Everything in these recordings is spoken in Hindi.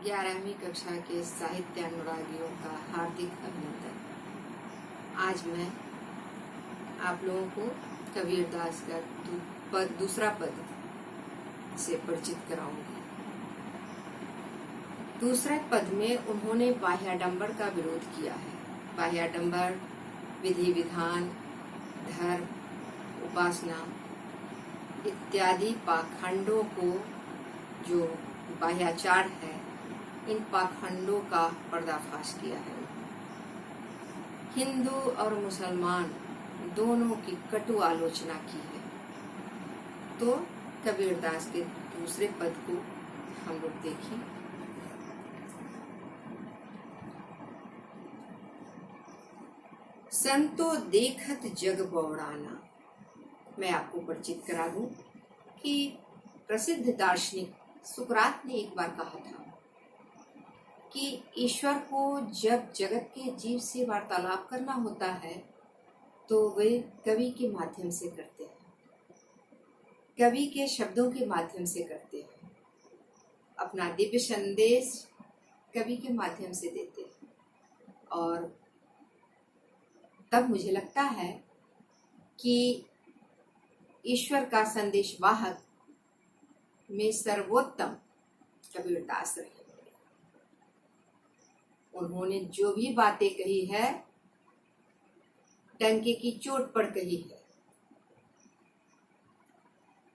11वीं कक्षा के साहित्य अनुरागियों का हार्दिक अभिनंदन। आज मैं आप लोगों को कबीरदास का दूसरा पद से परिचित कराऊंगी। दूसरे पद में उन्होंने बाह्याडंबर का विरोध किया है। बाह्याडंबर विधि विधान, धर्म, उपासना इत्यादि पाखंडों को, जो बाह्याचार है, इन पाखंडों का पर्दाफाश किया है। हिंदू और मुसलमान दोनों की कटु आलोचना की है। तो कबीरदास के दूसरे पद को हम लोग देखें। संतो देखत जग बौड़ाना। मैं आपको परिचित करा दूं कि प्रसिद्ध दार्शनिक सुकरात ने एक बार कहा था कि ईश्वर को जब जगत के जीव से वार्तालाप करना होता है तो वे कवि के माध्यम से करते हैं, कवि के शब्दों के माध्यम से करते हैं, अपना दिव्य संदेश कवि के माध्यम से देते हैं। और तब मुझे लगता है कि ईश्वर का संदेश वाहक में सर्वोत्तम कबीरदास रहे। उन्होंने जो भी बातें कही है डंके की चोट पर कही है।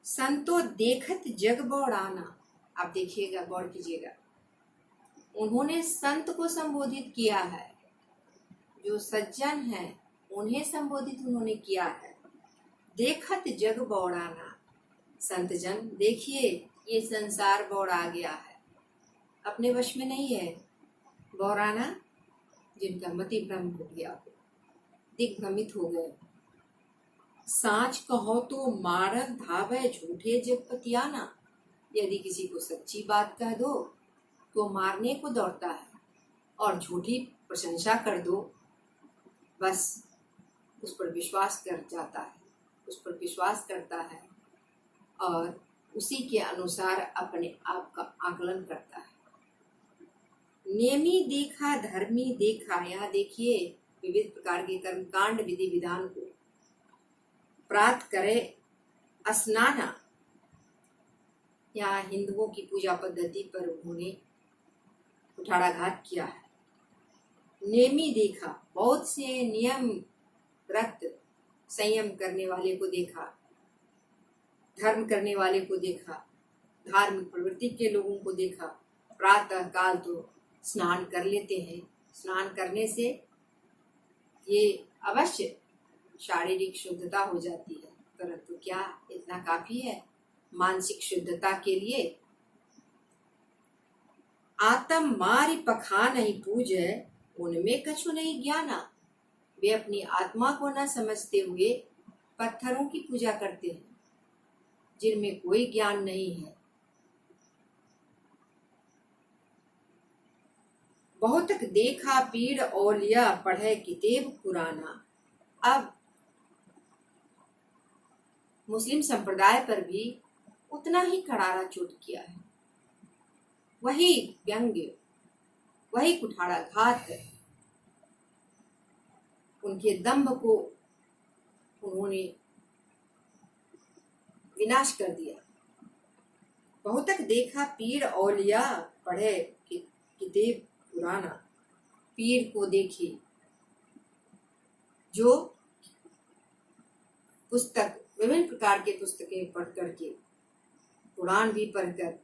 संतो देखत जग बौड़ाना। आप देखिएगा, गौर कीजिएगा, उन्होंने संत को संबोधित किया है, जो सज्जन हैं उन्हें संबोधित उन्होंने किया है। देखत जग बौड़ाना। संत जन देखिए, ये संसार बौड़ा गया है, अपने वश में नहीं है। बौराना, जिनका मति भ्रम हो गया, दिग्भ्रमित हो गए। साच कहो तो मारत धावे झूठे जग पतियाना। यदि किसी को सच्ची बात कह दो तो मारने को दौड़ता है, और झूठी प्रशंसा कर दो बस उस पर विश्वास कर जाता है, उस पर विश्वास करता है और उसी के अनुसार अपने आप का आकलन करता है। नेमी देखा धर्मी देखा। यहाँ देखिए, विविध प्रकार के कर्म कांड विधि विधान को प्राप्त करे स्नाना। यहाँ हिंदुओं की पूजा पद्धति पर उन्होंने कुठाराघात किया है। नेमी देखा, बहुत से नियम व्रत संयम करने वाले को देखा, धर्म करने वाले को देखा, धार्मिक प्रवृत्ति के लोगों को देखा। प्रातः काल तो स्नान कर लेते हैं। स्नान करने से ये अवश्य शारीरिक शुद्धता हो जाती है, परंतु क्या इतना काफी है मानसिक शुद्धता के लिए? आत्म मारी पखा नहीं पूजे, उनमें कछु नहीं ज्ञाना। वे अपनी आत्मा को न समझते हुए पत्थरों की पूजा करते हैं, जिनमें कोई ज्ञान नहीं है। बहुतक देखा पीड़ औलिया, पढ़े किताब पुराना। अब मुस्लिम संप्रदाय पर भी उतना ही करारा चोट किया है। वही व्यंग्य, वही कुठाराघात, उनके दंभ को उन्होंने विनाश कर दिया। बहुतक देखा पीर औलिया, पढ़े किताब पुराना। पीर को देखी, जो पुस्तक, विभिन्न प्रकार के पुस्तकें पढ़ करके, कुरान भी पढ़कर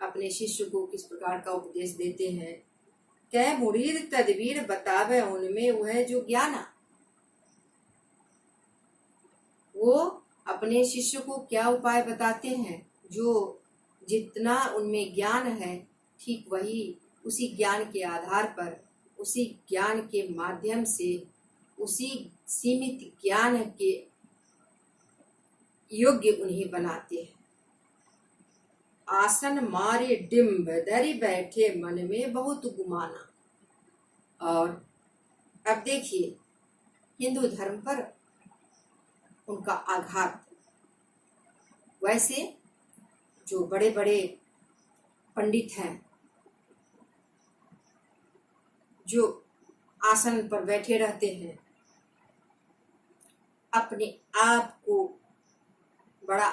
अपने शिष्य को किस प्रकार का उपदेश देते हैं। कै मुरीद तदबीर बतावे, उनमें वह जो ज्ञाना। वो अपने शिष्य को क्या उपाय बताते हैं, जो जितना उनमें ज्ञान है, ठीक वही उसी ज्ञान के आधार पर, उसी ज्ञान के माध्यम से, उसी सीमित ज्ञान के योग्य उन्हें बनाते हैं। आसन मारे डिम्ब, धरि बैठे मन में बहुत गुमाना। और अब देखिए, हिंदू धर्म पर उनका आघात। वैसे जो बड़े बड़े पंडित हैं जो आसन पर बैठे रहते हैं, अपने आप को बड़ा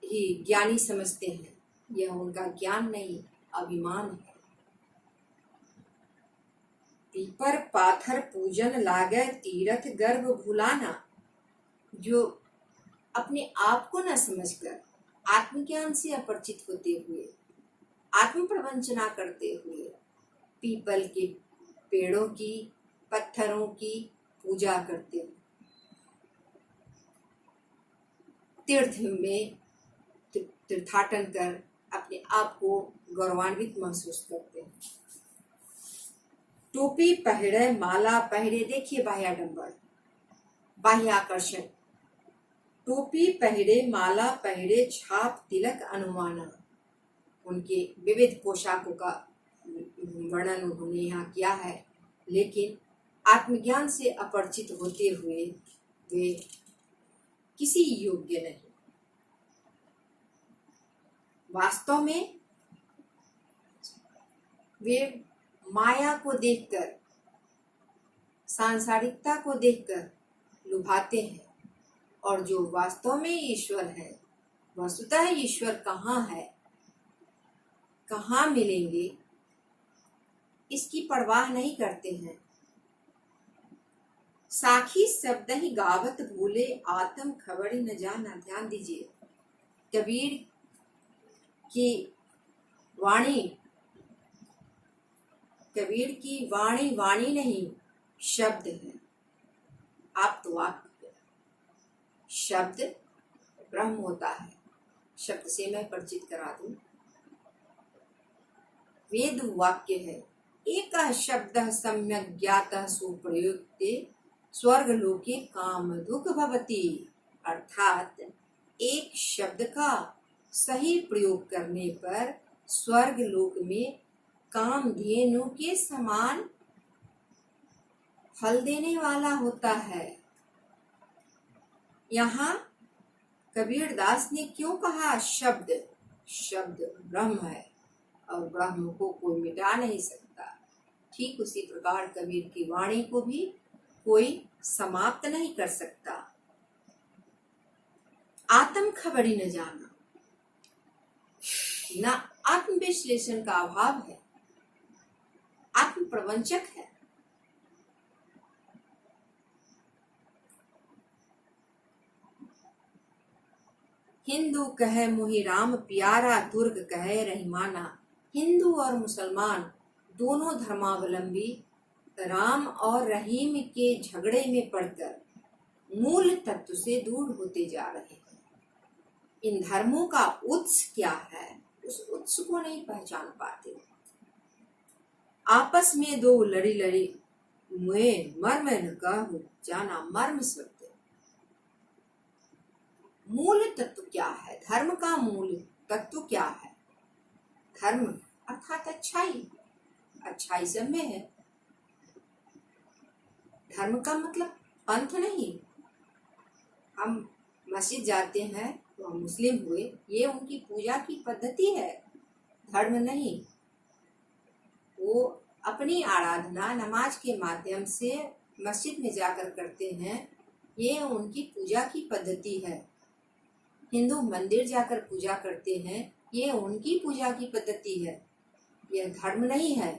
ही ज्ञानी समझते हैं। यह उनका ज्ञान नहीं, अभिमान है। पीपर पाथर पूजन लागे तीरथ गर्भ भुलाना, जो अपने आप को न समझकर आत्मज्ञान से अपरिचित होते हुए, आत्म प्रवंचना करते हुए पीपल के पेड़ों की, पत्थरों की पूजा करते हैं, तीर्थ में तीर्थाटन कर अपने आप को गौरवान्वित महसूस करते हैं। टोपी पहरे, माला पहरे, देखिए बाह्याडंबर, बाह्य आकर्षण। टोपी पहरे, माला पहरे, छाप तिलक अनुमाना, उनके विविध पोशाकों का वर्णन उन्होंने यहाँ किया है। लेकिन आत्मज्ञान से अपरिचित होते हुए वे किसी योग्य नहीं। वास्तव में वे माया को देखकर, सांसारिकता को देखकर लुभाते हैं, और जो वास्तव में ईश्वर है, वस्तुतः ईश्वर कहाँ है, कहाँ मिलेंगे, इसकी परवाह नहीं करते हैं। साखी शब्द ही गावत भूले, आत्म खबरी न जाना। ध्यान दीजिए, कबीर की वाणी, कबीर की वाणी वाणी नहीं, शब्द है। आप तो वाक्य, शब्द ब्रह्म होता है। शब्द से मैं परिचित करा दूं, वेद वाक्य है। एक शब्द सम्यक ज्ञात सुप्रयुक्ते स्वर्ग लोके काम दुख भवति, अर्थात एक शब्द का सही प्रयोग करने पर स्वर्ग लोक में कामधेनु के समान फल देने वाला होता है। यहाँ कबीर दास ने क्यों कहा शब्द? शब्द ब्रह्म है और ब्रह्म को कोई मिटा नहीं सकता। ठीक उसी प्रकार कबीर की वाणी को भी कोई समाप्त नहीं कर सकता। आत्म खबरी न जाना, ना आत्म विश्लेषण का अभाव है, आत्म प्रवंचक है। हिंदू कहे मोहि राम प्यारा, दुर्ग कहे रहीमाना। हिंदू और मुसलमान दोनों धर्मावलंबी राम और रहीम के झगड़े में पड़कर मूल तत्व से दूर होते जा रहे हैं। इन धर्मों का उत्स क्या है, उस उत्स को नहीं पहचान पाते। आपस में दो लड़ी लड़ी मुए मर्म न कहूं जाना। मर्म शब्द, मूल तत्व क्या है? धर्म का मूल तत्व क्या है? धर्म अर्थात अच्छाई, अच्छाई सब में है। धर्म का मतलब पंथ नहीं। हम मस्जिद जाते हैं तो हम मुस्लिम हुए, ये उनकी पूजा की पद्धति है, धर्म नहीं। वो अपनी आराधना नमाज के माध्यम से मस्जिद में जाकर करते हैं, ये उनकी पूजा की पद्धति है। हिंदू मंदिर जाकर पूजा करते हैं, ये उनकी पूजा की पद्धति है, यह धर्म नहीं है,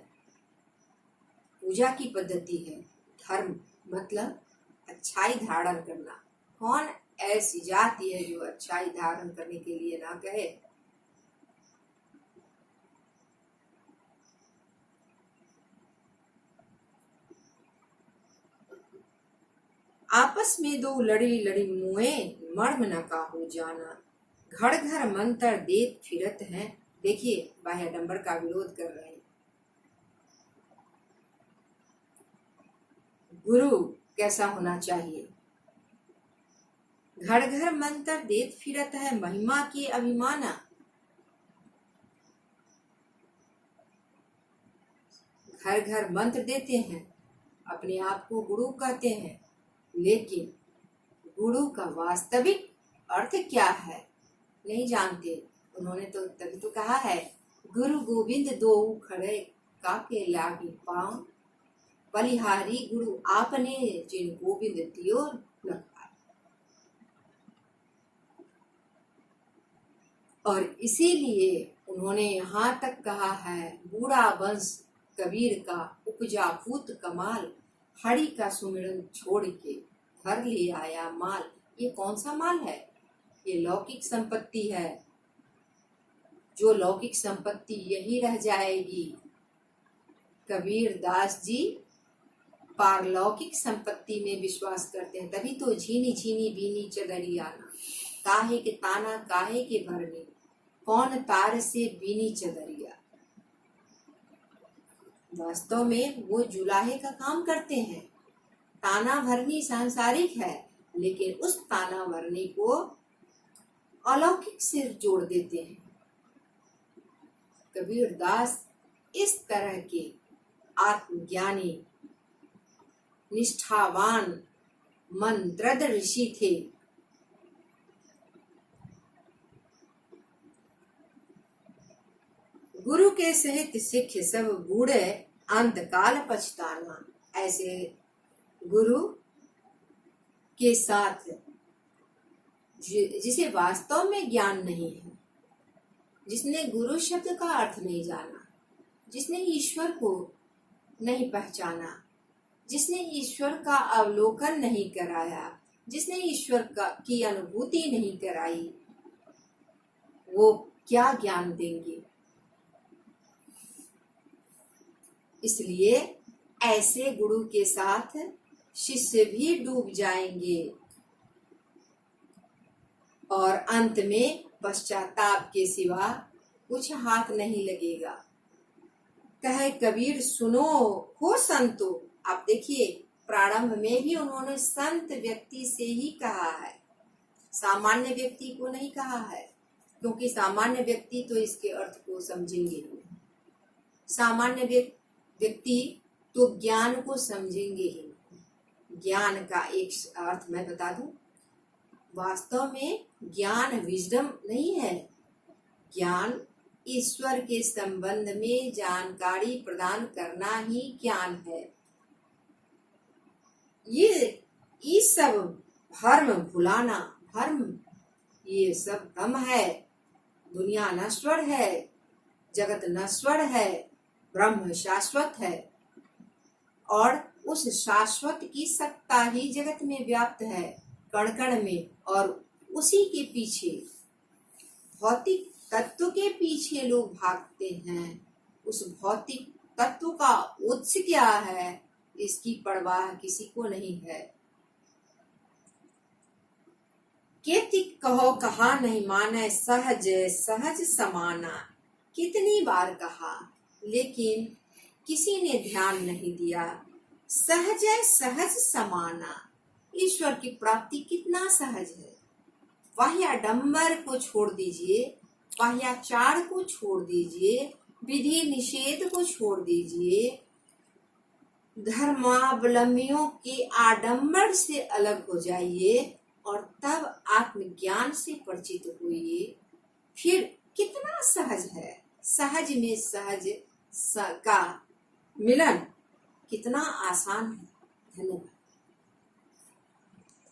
पूजा की पद्धति है। धर्म मतलब अच्छाई धारण करना। कौन ऐसी जाति है जो अच्छाई धारण करने के लिए ना कहे? आपस में दो लड़ी लड़ी मुए मर्म न काहू जाना। घर घर मंत्र देत फिरत हैं। देखिए बाह्याडंबर का विरोध कर रहे हैं। गुरु कैसा होना चाहिए? घर घर मंत्र देत फिरत है, महिमा के अभिमाना। घर घर मंत्र देते हैं, अपने आप को गुरु कहते हैं, लेकिन गुरु का वास्तविक अर्थ क्या है नहीं जानते। उन्होंने तो तभी तो कहा है, गुरु गोविंद दो खड़े काके लागी पाँव। बलिहारी गुरु आपने, जिन गोविंद दियो लखाए। और इसीलिए उन्होंने यहाँ तक कहा है, बूढ़ा वंश कबीर का उपजा पूत कमाल, हरि का सुमिरन छोड़ के घर ले आया माल। ये कौन सा माल है? ये लौकिक संपत्ति है। जो लौकिक संपत्ति यही रह जाएगी। कबीर दास जी पारलौकिक संपत्ति में विश्वास करते हैं। तभी तो झीनी झीनी बीनी चदरियाना, काहे के ताना काहे के भरने, कौन तार से बीनी चदरिया। वास्तव में वो जुलाहे का काम करते हैं। ताना भरनी सांसारिक है, लेकिन उस ताना भरनी को अलौकिक से जोड़ देते हैं। कबीर दास इस तरह के आत्मज्ञानी निष्ठावान मंत्रद ऋषि थे। गुरु के सहित सिख सब बूढ़े, अंत काल पछताना। ऐसे गुरु के साथ जिसे वास्तव में ज्ञान नहीं है, जिसने गुरु शब्द का अर्थ नहीं जाना, जिसने ईश्वर को नहीं पहचाना, जिसने ईश्वर का अवलोकन नहीं कराया, जिसने ईश्वर की अनुभूति नहीं कराई, वो क्या ज्ञान देंगे। इसलिए ऐसे गुरु के साथ शिष्य भी डूब जाएंगे और अंत में पश्चाताप के सिवा कुछ हाथ नहीं लगेगा। कहे कबीर सुनो हो संतो। आप देखिए, प्रारंभ में भी उन्होंने संत व्यक्ति से ही कहा है, सामान्य व्यक्ति को नहीं कहा है, क्योंकि सामान्य व्यक्ति तो इसके अर्थ को समझेंगे नहीं। सामान्य व्यक्ति तो ज्ञान को समझेंगे ही नहीं। ज्ञान का एक अर्थ मैं बता दूं, वास्तव में ज्ञान विजडम नहीं है। ज्ञान ईश्वर के संबंध में जानकारी प्रदान करना ही ज्ञान है। ये सब भ्रम भुलाना, भ्रम, ये सब भ्रम है। दुनिया नश्वर है, जगत नश्वर है, ब्रह्म शाश्वत है और उस शाश्वत की सत्ता ही जगत में व्याप्त है, कण कण में। और उसी के पीछे, भौतिक तत्व के पीछे लोग भागते हैं। उस भौतिक तत्व का उत्स क्या है, इसकी परवाह किसी को नहीं है। केतिक कहो कहा नहीं माने, सहज सहज समाना। कितनी बार कहा, लेकिन किसी ने ध्यान नहीं दिया। सहज सहज समाना, ईश्वर की प्राप्ति कितना सहज है। बाह्याडंबर को छोड़ दीजिए, बाह्याचार को छोड़ दीजिए, विधि निषेध को छोड़ दीजिए, धर्मावलंबियों के आडंबर से अलग हो जाइए और तब आत्मज्ञान से परिचित होइए। फिर कितना सहज है। सहज में सहज का मिलन कितना आसान है। धन्यवाद।